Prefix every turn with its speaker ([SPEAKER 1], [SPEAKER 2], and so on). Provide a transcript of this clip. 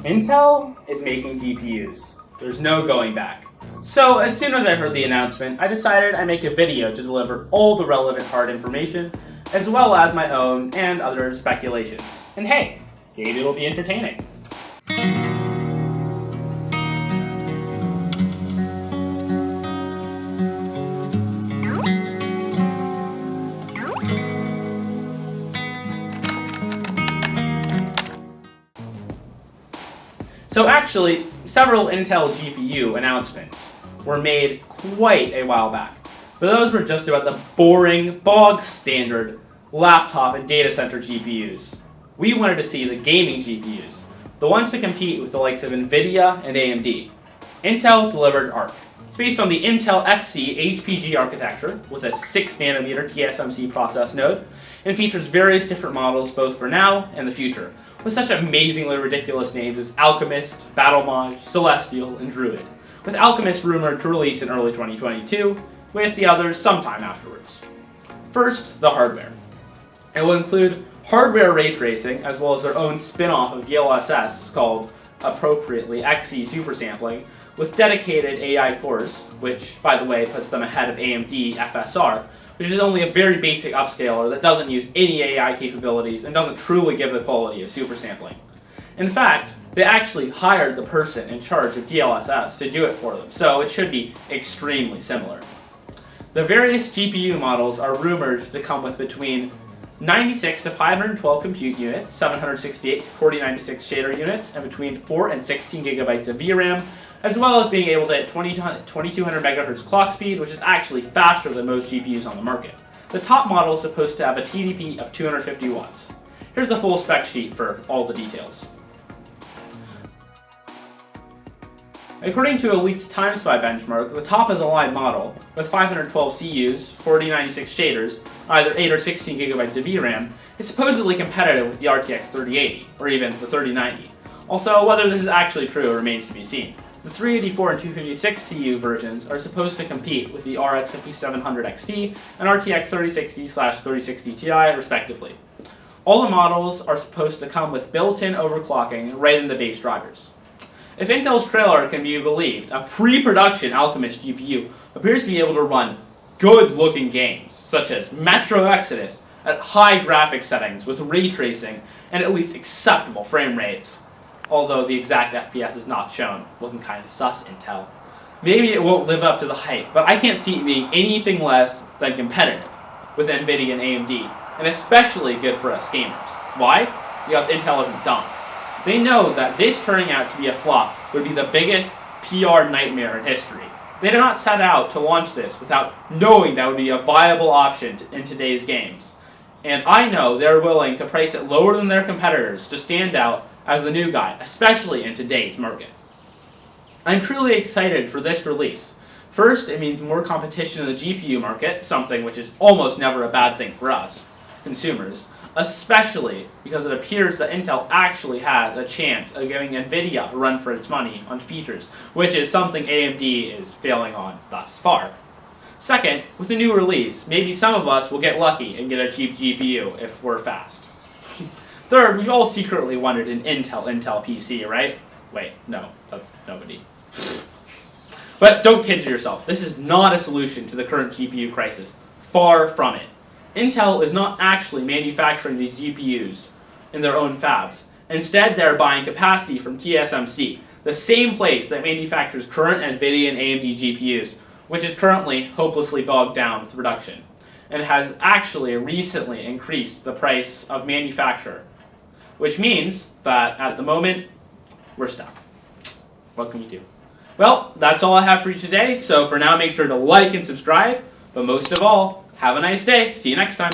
[SPEAKER 1] Intel is making GPUs. There's no going back. So as soon as I heard the announcement, I decided I'd make a video to deliver all the relevant hard information, as well as my own and other speculations. And hey, maybe it'll be entertaining. So actually, several Intel GPU announcements were made quite a while back, but those were just about the boring, bog standard laptop and data center GPUs. We wanted to see the gaming GPUs, the ones to compete with the likes of Nvidia and AMD. Intel delivered Arc. It's based on the Intel Xe HPG architecture with a 6nm TSMC process node, and features various different models both for now and the future, with such amazingly ridiculous names as Alchemist, Battlemage, Celestial, and Druid, with Alchemist rumored to release in early 2022, with the others sometime afterwards. First, the hardware. It will include hardware ray tracing, as well as their own spin-off of DLSS called, appropriately, Xe Supersampling, with dedicated AI cores, which, by the way, puts them ahead of AMD FSR, which is only a very basic upscaler that doesn't use any AI capabilities and doesn't truly give the quality of supersampling. In fact, they actually hired the person in charge of DLSS to do it for them, so it should be extremely similar. The various GPU models are rumored to come with between 96 to 512 compute units, 768 to 4096 shader units, and between 4 and 16 gigabytes of VRAM, as well as being able to hit 2200 MHz clock speed, which is actually faster than most GPUs on the market. The top model is supposed to have a TDP of 250 watts. Here's the full spec sheet for all the details. According to a leaked TimeSpy benchmark, the top-of-the-line model, with 512 CUs, 4096 shaders, either 8 or 16 gigabytes of VRAM, is supposedly competitive with the RTX 3080, or even the 3090. Although whether this is actually true remains to be seen. The 384 and 256 CU versions are supposed to compete with the RX 5700 XT and RTX 3060/3060 Ti, respectively. All the models are supposed to come with built-in overclocking right in the base drivers. If Intel's trailer can be believed, a pre-production Alchemist GPU appears to be able to run good-looking games, such as Metro Exodus, at high graphics settings with ray tracing and at least acceptable frame rates. Although the exact FPS is not shown, looking kind of sus, Intel. Maybe it won't live up to the hype, but I can't see it being anything less than competitive with Nvidia and AMD, and especially good for us gamers. Why? Because Intel isn't dumb. They know that this turning out to be a flop would be the biggest PR nightmare in history. They did not set out to launch this without knowing that would be a viable option in today's games. And I know they're willing to price it lower than their competitors to stand out as the new guy, especially in today's market. I'm truly excited for this release. First, it means more competition in the GPU market, something which is almost never a bad thing for us, consumers, especially because it appears that Intel actually has a chance of giving Nvidia a run for its money on features, which is something AMD is failing on thus far. Second, with the new release, maybe some of us will get lucky and get a cheap GPU if we're fast. Third, we've all secretly wanted an Intel PC, right? Wait, no, that's nobody. But don't kid yourself, this is not a solution to the current GPU crisis. Far from it. Intel is not actually manufacturing these GPUs in their own fabs. Instead, they're buying capacity from TSMC, the same place that manufactures current Nvidia and AMD GPUs, which is currently hopelessly bogged down with production, and has actually recently increased the price of manufacture, which means that at the moment, we're stuck. What can we do? Well, that's all I have for you today, so for now make sure to like and subscribe, but most of all, have a nice day. See you next time.